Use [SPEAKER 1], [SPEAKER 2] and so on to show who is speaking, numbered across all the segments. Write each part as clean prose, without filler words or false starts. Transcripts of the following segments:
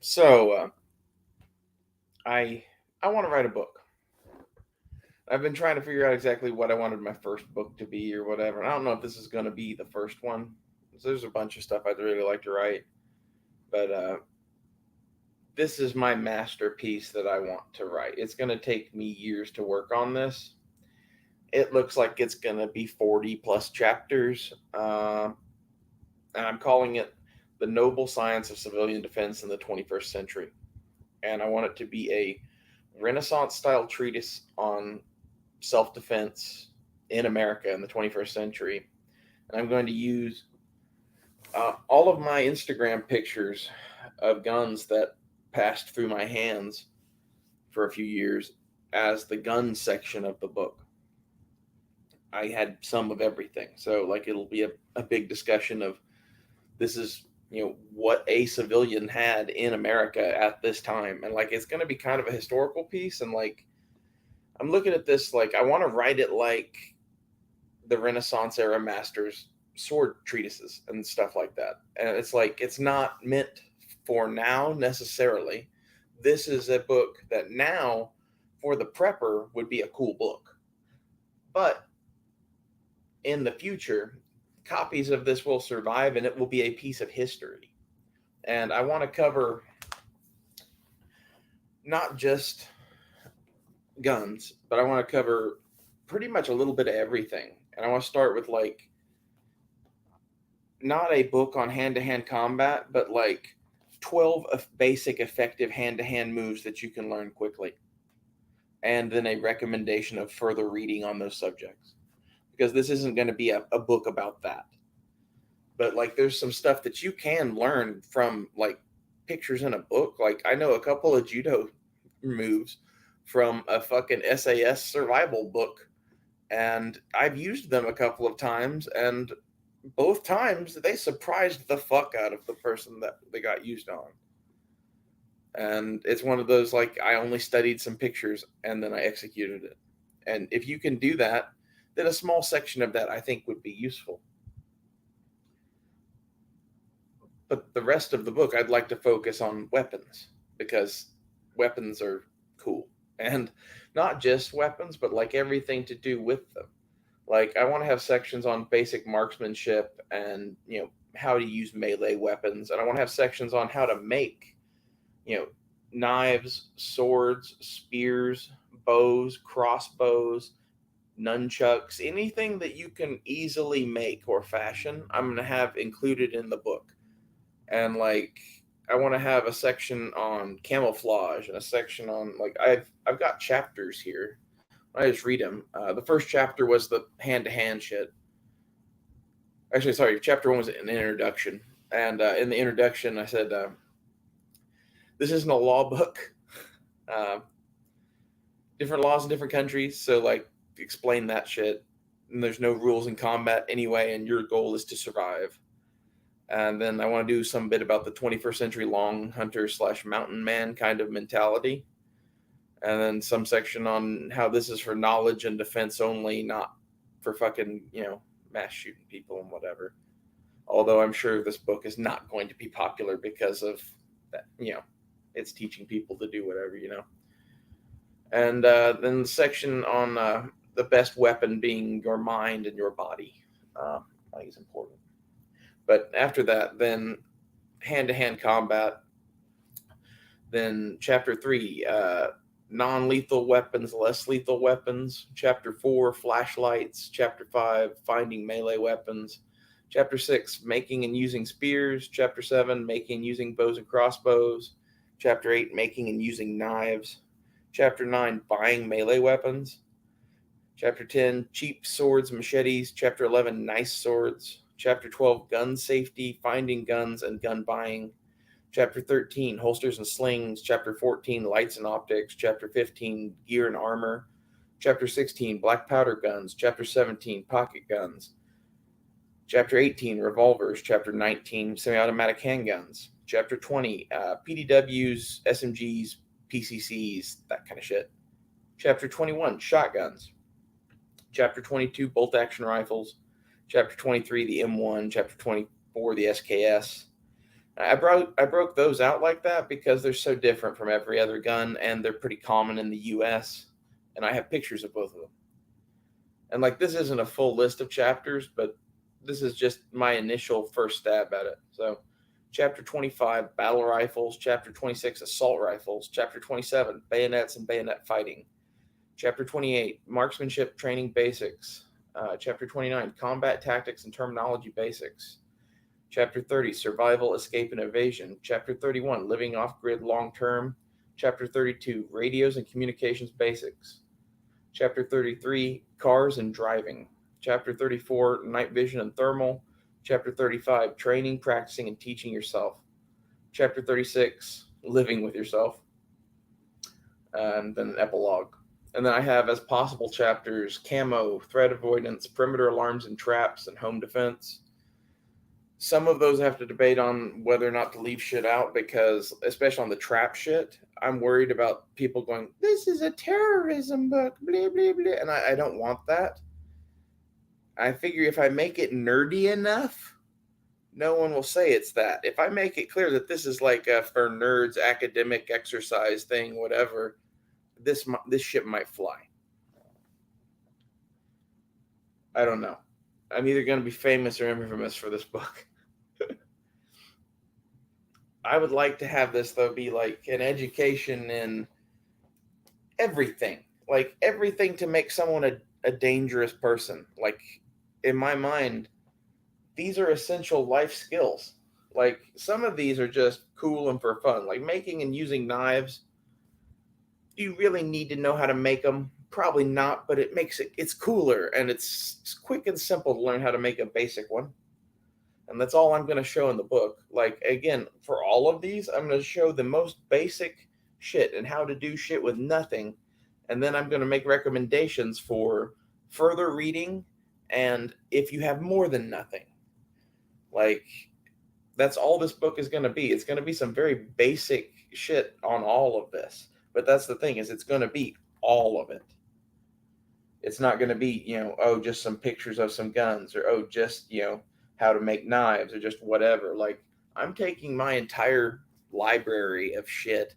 [SPEAKER 1] So I I want to write a book. I've been trying to figure out exactly what I wanted my first book to be or whatever. And I don't know if this is going to be the first one. So there's a bunch of stuff I'd really like to write, but this is my masterpiece that I want to write. It's going to take me years to work on this. It looks like it's going to be 40 plus chapters, and I'm calling it The Noble Science of Civilian Defense in the 21st Century. And I want it to be a Renaissance style treatise on self defense in America in the 21st century. And I'm going to use all of my Instagram pictures of guns that passed through my hands for a few years as the gun section of the book. I had some of everything. So, like, it'll be a big discussion of this is, what a civilian had in America at this time. And, like, it's going to be kind of a historical piece. And, like, I'm looking at this, like, I want to write it like the Renaissance era masters sword treatises and stuff like that. And it's like it's not meant for now necessarily. This is a book that now for the prepper would be a cool book. But in the future, copies of this will survive and it will be a piece of history. And I want to cover not just guns, but I want to cover pretty much a little bit of everything. And I want to start with like not a book on hand to hand combat, but like 12 basic effective hand to hand moves that you can learn quickly. And then a recommendation of further reading on those subjects. Because this isn't going to be a book about that. But like there's some stuff that you can learn from like pictures in a book. Like I know a couple of judo moves from a fucking SAS survival book. And I've used them a couple of times, and both times they surprised the fuck out of the person that they got used on. And it's one of those like I only studied some pictures and then I executed it. And if you can do that, then a small section of that I think would be useful. But the rest of the book I'd like to focus on weapons because weapons are cool. And not just weapons, but like everything to do with them. Like I want to have sections on basic marksmanship and, how to use melee weapons, and I want to have sections on how to make, you know, knives, swords, spears, bows, crossbows, nunchucks, anything that you can easily make or fashion. I'm going to have included in the book. And like I want to have a section on camouflage and a section on like I've got chapters here. I just read them. The first chapter was the hand to hand shit. Actually, sorry, chapter one was an introduction, and in the introduction, I said this isn't a law book. Uh, Different laws in different countries, so like explain that shit. And there's no rules in combat anyway, and your goal is to survive. And then I want to do some bit about the 21st century long hunter slash mountain man kind of mentality. And then some section on how this is for knowledge and defense only, not for fucking, mass shooting people and whatever. Although I'm sure this book is not going to be popular because of that, it's teaching people to do whatever. And then the section on the best weapon being your mind and your body, I think is important. But after that, then hand to hand combat. Then chapter three, non lethal weapons, less lethal weapons. Chapter four, flashlights. Chapter five, finding melee weapons. Chapter six, making and using spears. Chapter seven, making and using bows and crossbows. Chapter eight, making and using knives. Chapter 9, buying melee weapons. Chapter 10, cheap swords, machetes. Chapter 11, nice swords. Chapter 12, gun safety, finding guns, and gun buying. Chapter 13, holsters and slings. Chapter 14, lights and optics. Chapter 15, gear and armor. Chapter 16, black powder guns. Chapter 17, pocket guns. Chapter 18, revolvers. Chapter 19, semi automatic handguns. Chapter 20, PDWs, SMGs, PCCs, that kind of shit. Chapter 21, shotguns. Chapter 22, bolt action rifles. Chapter 23, the M1. Chapter 24, the SKS. I broke those out like that because they're so different from every other gun, and they're pretty common in the U.S. And I have pictures of both of them. And like this isn't a full list of chapters, but this is just my initial first stab at it. So, chapter 25, battle rifles. Chapter 26, assault rifles. Chapter 27, bayonets and bayonet fighting. Chapter 28, marksmanship training basics. Chapter 29, combat tactics and terminology basics. Chapter 30, survival, escape, and evasion. Chapter 31, living off grid long term. Chapter 32, radios and communications basics. Chapter 33, cars and driving. Chapter 34, night vision and thermal. Chapter 35, training, practicing, and teaching yourself. Chapter 36, living with yourself. And then an epilogue. And then I have as possible chapters camo, threat avoidance, perimeter alarms and traps, and home defense. Some of those I have to debate on whether or not to leave shit out because, especially on the trap shit, I'm worried about people going, this is a terrorism book, blah, blah, blah. And I don't want that. I figure if I make it nerdy enough, no one will say it's that. If I make it clear that this is like a for nerds academic exercise thing, whatever, this shit might fly. I don't know. I'm either going to be famous or infamous for this book. I would like to have this, though, be like an education in everything. Like everything to make someone a dangerous person. Like, in my mind, these are essential life skills. Like, some of these are just cool and for fun. Like, making and using knives. Do you really need to know how to make them? Probably not, but it's cooler and it's quick and simple to learn how to make a basic one. And that's all I'm going to show in the book. Like, again, for all of these, I'm going to show the most basic shit and how to do shit with nothing. And then I'm going to make recommendations for further reading and if you have more than nothing. Like, that's all this book is going to be. It's going to be some very basic shit on all of this. But that's the thing, is it's going to be all of it. It's not going to be, just some pictures of some guns, or, just, how to make knives, or just whatever. Like, I'm taking my entire library of shit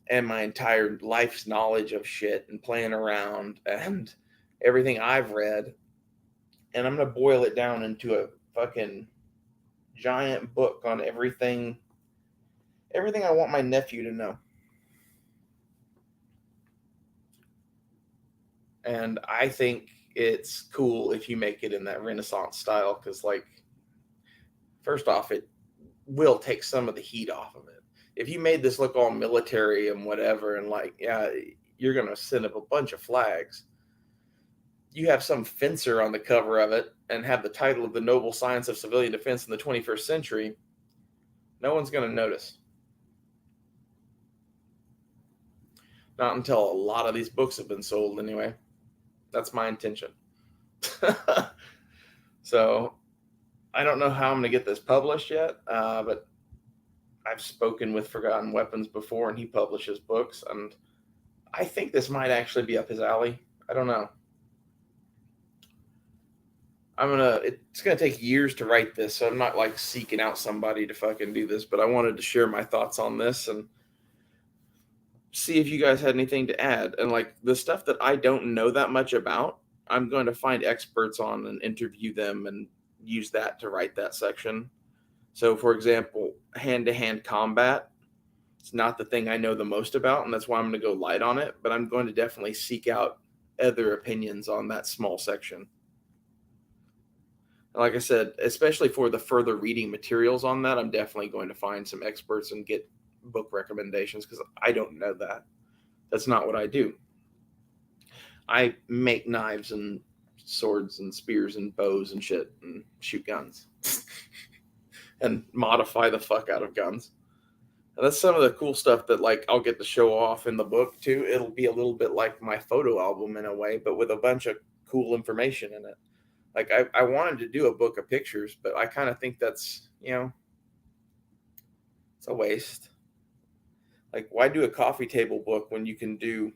[SPEAKER 1] and my entire life's knowledge of shit and playing around and everything I've read, and I'm going to boil it down into a fucking giant book on everything I want my nephew to know. And I think it's cool if you make it in that Renaissance style, because, like, first off, it will take some of the heat off of it. If you made this look all military and whatever, and like, yeah, you're going to send up a bunch of flags. You have some fencer on the cover of it and have the title of The Noble Science of Civilian Defense in the 21st Century, no one's going to notice. Not until a lot of these books have been sold, anyway. That's my intention. So, I don't know how I'm going to get this published yet, but I've spoken with Forgotten Weapons before, and he publishes books, and I think this might actually be up his alley. I don't know. It's gonna take years to write this, so I'm not like seeking out somebody to fucking do this, but I wanted to share my thoughts on this and see if you guys had anything to add. And like the stuff that I don't know that much about, I'm going to find experts on and interview them and use that to write that section. So, for example, hand-to-hand combat, it's not the thing I know the most about, and that's why I'm going to go light on it, but I'm going to definitely seek out other opinions on that small section. Like I said, especially for the further reading materials on that, I'm definitely going to find some experts and get book recommendations, because I don't know that. That's not what I do. I make knives and swords and spears and bows and shit and shoot guns and modify the fuck out of guns. And that's some of the cool stuff that like I'll get to show off in the book too. It'll be a little bit like my photo album in a way, but with a bunch of cool information in it. Like I wanted to do a book of pictures, but I kind of think that's, it's a waste. Like, why do a coffee table book when you can do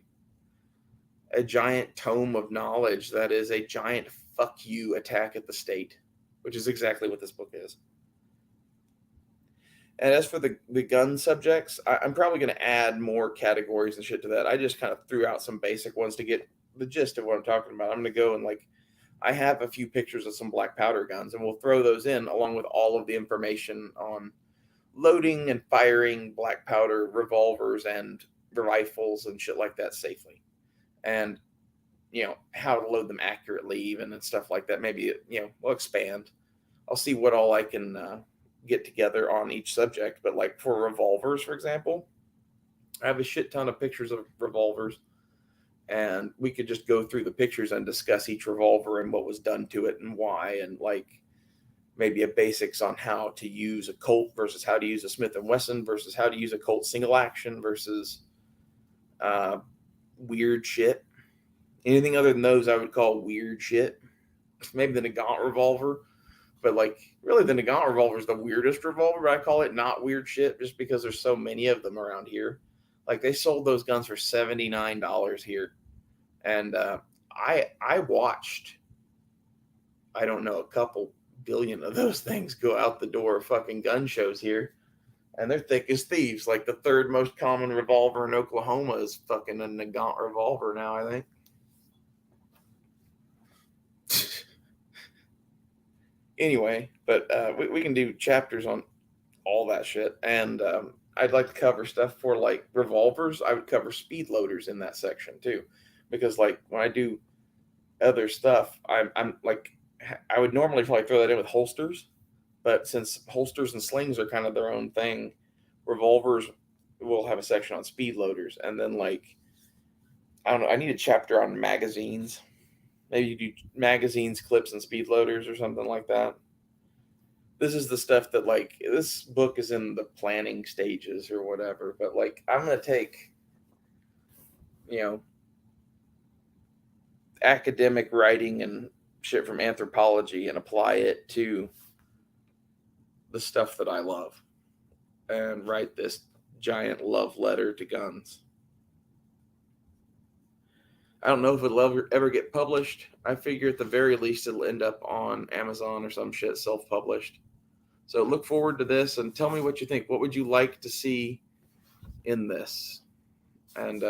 [SPEAKER 1] a giant tome of knowledge that is a giant fuck you attack at the state, which is exactly what this book is. And as for the gun subjects, I'm probably going to add more categories and shit to that. I just kind of threw out some basic ones to get the gist of what I'm talking about. I'm going to go and like I have a few pictures of some black powder guns, and we'll throw those in along with all of the information on loading and firing black powder revolvers and rifles and shit like that safely. And how to load them accurately, even and stuff like that. Maybe we'll expand. I'll see what all I can get together on each subject. But like for revolvers, for example, I have a shit ton of pictures of revolvers, and we could just go through the pictures and discuss each revolver and what was done to it and why, and like maybe a basics on how to use a Colt versus how to use a Smith and Wesson versus how to use a Colt single action versus uh, weird shit. Anything other than those, I would call weird shit. Maybe the Nagant revolver, but like really, the Nagant revolver is the weirdest revolver. But I call it not weird shit just because there's so many of them around here. Like they sold those guns for $79 here, and I watched, I don't know, a couple billion of those things go out the door of fucking gun shows here, and they're thick as thieves. Like the third most common revolver in Oklahoma is fucking a Nagant revolver now, I think. Anyway, but we can do chapters on all that shit, and I'd like to cover stuff for like revolvers. I would cover speed loaders in that section too, because like when I do other stuff, I'm like I would normally probably throw that in with holsters, but since holsters and slings are kind of their own thing, revolvers will have a section on speed loaders, and then like I don't know, I need a chapter on magazines. Maybe you do magazines, clips, and speed loaders or something like that. This is the stuff that like this book is in the planning stages or whatever, but like I'm gonna take you know academic writing and shit from anthropology and apply it to the stuff that I love and write this giant love letter to guns. I don't know if it'll ever get published. I figure at the very least it'll end up on Amazon or some shit self published. So look forward to this and tell me what you think. What would you like to see in this? And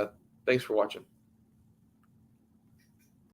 [SPEAKER 1] thanks for watching.